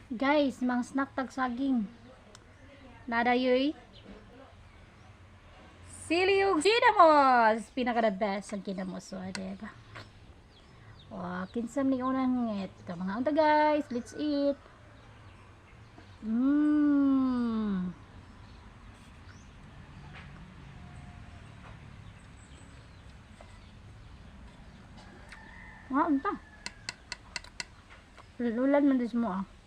Guys, mang snack tag saging. Nada yoy. Siliug ginamos. Pinaka the best ang ginamos. So, diba? Wow, kinsam ni unang ngit. Mga unta guys, let's eat. Mga unta. Lulan man din mo ah.